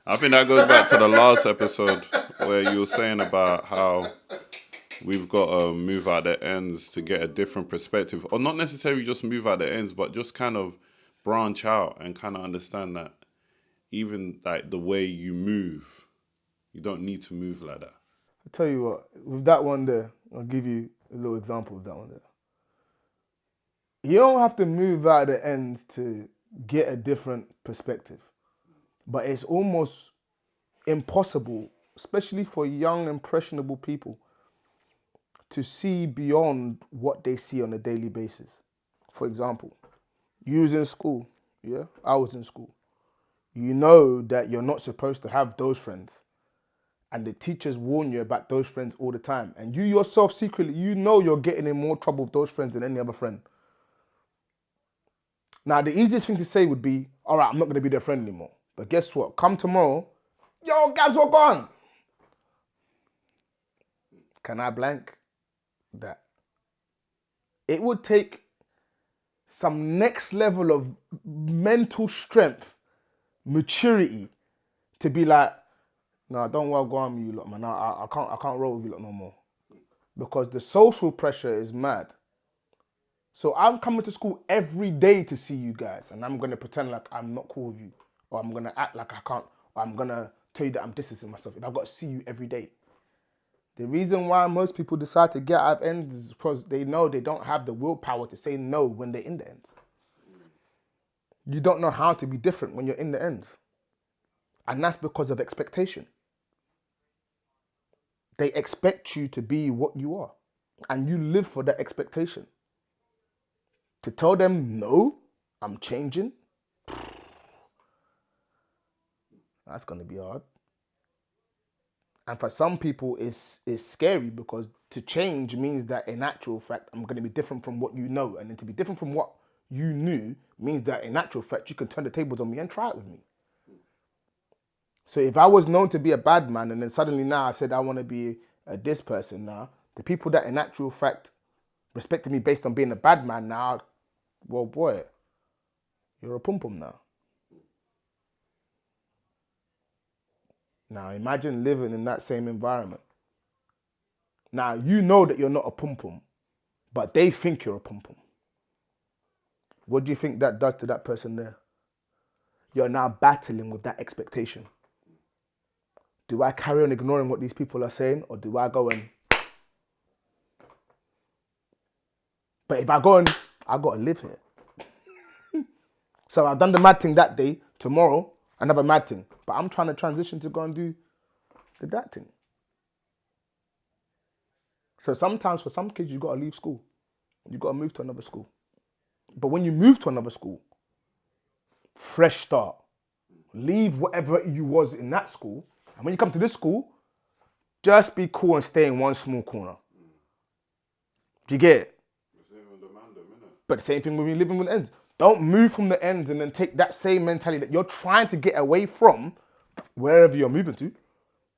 I think that goes back to the last episode where you were saying about how we've got to move out the ends to get a different perspective, or not necessarily just move out the ends, but just kind of branch out and kind of understand that even like the way you move, you don't need to move like that. I tell you what, with that one there, I'll give you a little example of that one there. You don't have to move out the ends to get a different perspective, but it's almost impossible, especially for young, impressionable people, to see beyond what they see on a daily basis. For example, you was in school, yeah? I was in school. You know that you're not supposed to have those friends. And the teachers warn you about those friends all the time. And you yourself secretly, you know you're getting in more trouble with those friends than any other friend. Now, the easiest thing to say would be, all right, I'm not going to be their friend anymore. But guess what? Come tomorrow, yo, Gabz, we're gone. Can I blank that? It would take some next level of mental strength, maturity, to be like, no, don't well go on with you lot, man. I can't roll with you lot no more. Because the social pressure is mad. So I'm coming to school every day to see you guys, and I'm gonna pretend like I'm not cool with you, or I'm gonna act like I can't, or I'm gonna tell you that I'm distancing myself if I've got to see you every day. The reason why most people decide to get out of ends is because they know they don't have the willpower to say no when they're in the ends. You don't know how to be different when you're in the ends. And that's because of expectation. They expect you to be what you are. And you live for that expectation. To tell them, no, I'm changing, that's going to be hard. And for some people, it's scary because to change means that in actual fact, I'm going to be different from what you know. And then to be different from what you knew means that in actual fact, you can turn the tables on me and try it with me. So if I was known to be a bad man and then suddenly now I said I want to be this person now, the people that in actual fact respected me based on being a bad man now, well, boy, you're a pum pum now. Now imagine living in that same environment. Now you know that you're not a pum pum, but they think you're a pum pum. What do you think that does to that person there? You're now battling with that expectation. Do I carry on ignoring what these people are saying, or do I go and... But if I go and... I got to live here. So I've done the mad thing that day. Tomorrow, another mad thing. But I'm trying to transition to go and do that thing. So sometimes for some kids, you got to leave school. You got to move to another school. But when you move to another school, fresh start. Leave whatever you was in that school. And when you come to this school, just be cool and stay in one small corner. Do you get it? But the same thing when you're living with ends. Don't move from the ends and then take that same mentality that you're trying to get away from wherever you're moving to.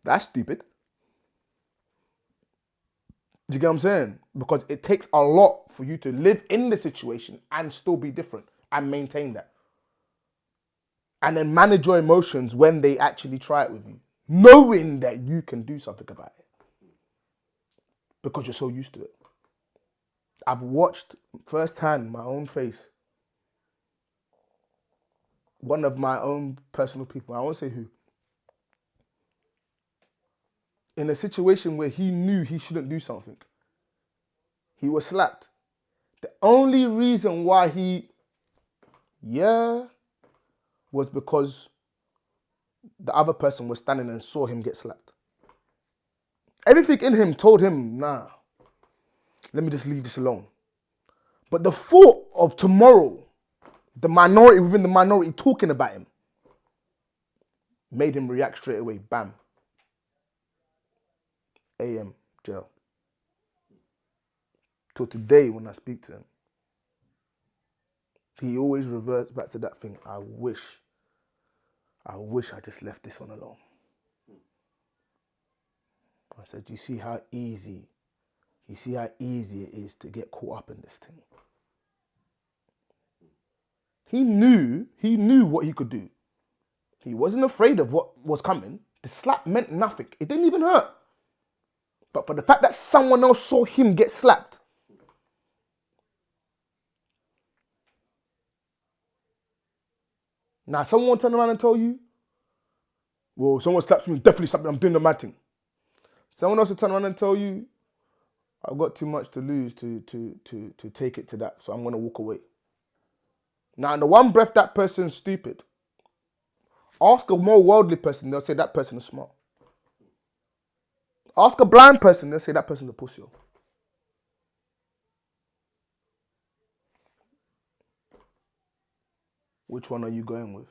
That's stupid. Do you get what I'm saying? Because it takes a lot for you to live in the situation and still be different and maintain that. And then manage your emotions when they actually try it with you, knowing that you can do something about it because you're so used to it. I've watched firsthand my own face. One of my own personal people, I won't say who, in a situation where he knew he shouldn't do something, he was slapped. The only reason why was because the other person was standing and saw him get slapped. Everything in him told him, nah, let me just leave this alone. But the thought of tomorrow, the minority within the minority talking about him, made him react straight away. Bam. AM, jail. Till today when I speak to him, he always reverts back to that thing. I wish I just left this one alone. I said, you see how easy it is to get caught up in this thing. He knew what he could do. He wasn't afraid of what was coming. The slap meant nothing. It didn't even hurt. But for the fact that someone else saw him get slapped, now someone will turn around and tell you, well, someone slaps me, definitely slap me, I'm doing the mad thing. Someone else will turn around and tell you, I've got too much to lose to take it to that, so I'm going to walk away. Now, in the one breath, that person's stupid. Ask a more worldly person, they'll say that person is smart. Ask a blind person, they'll say that person's a pussy. Which one are you going with?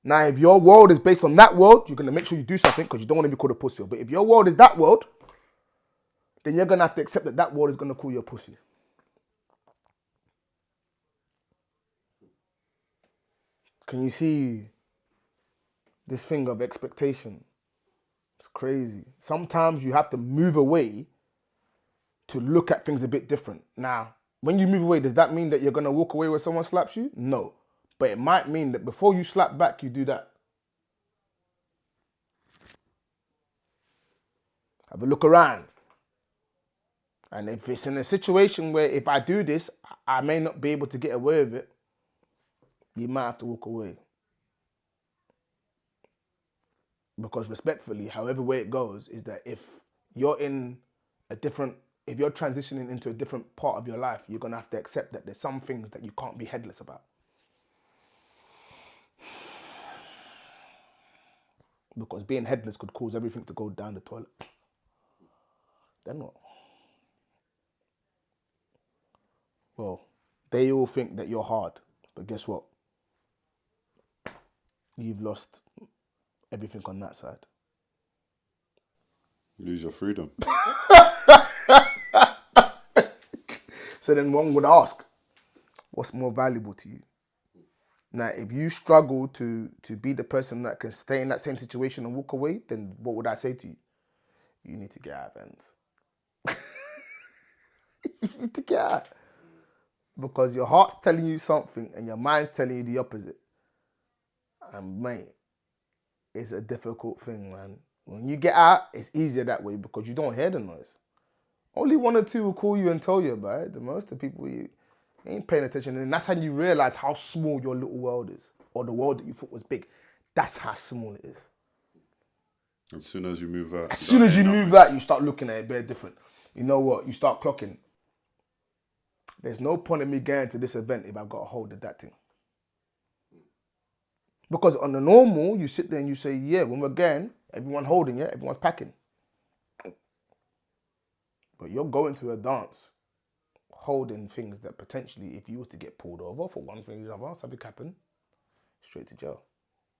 Now, if your world is based on that world, you're going to make sure you do something because you don't want to be called a pussy. But if your world is that world, then you're going to have to accept that that world is going to call you a pussy. Can you see this thing of expectation? It's crazy. Sometimes you have to move away to look at things a bit different. Now, when you move away, does that mean that you're going to walk away when someone slaps you? No. But it might mean that before you slap back, you do that. Have a look around. And if it's in a situation where if I do this, I may not be able to get away with it, you might have to walk away. Because respectfully, however way it goes, is that if you're if you're transitioning into a different part of your life, you're going to have to accept that there's some things that you can't be headless about. Because being headless could cause everything to go down the toilet. Then what? Well, they all think that you're hard, but guess what? You've lost everything on that side. Lose your freedom. So then one would ask, what's more valuable to you? Now, if you struggle to be the person that can stay in that same situation and walk away, then what would I say to you? You need to get out of hands. You need to get out. Because your heart's telling you something and your mind's telling you the opposite. And mate, it's a difficult thing, man. When you get out, it's easier that way because you don't hear the noise. Only one or two will call you and tell you about it. The most of the people, you ain't paying attention. And that's how you realize how small your little world is. Or the world that you thought was big. That's how small it is. As soon as you move out. As soon as you move out, you start looking at it very different. You know what? You start clocking. There's no point in me going to this event if I've got a hold of that thing. Because on the normal, you sit there and you say, yeah, when we're going, everyone holding it, everyone's packing. But you're going to a dance holding things that potentially, if you was to get pulled over for one thing or another, something happen, straight to jail.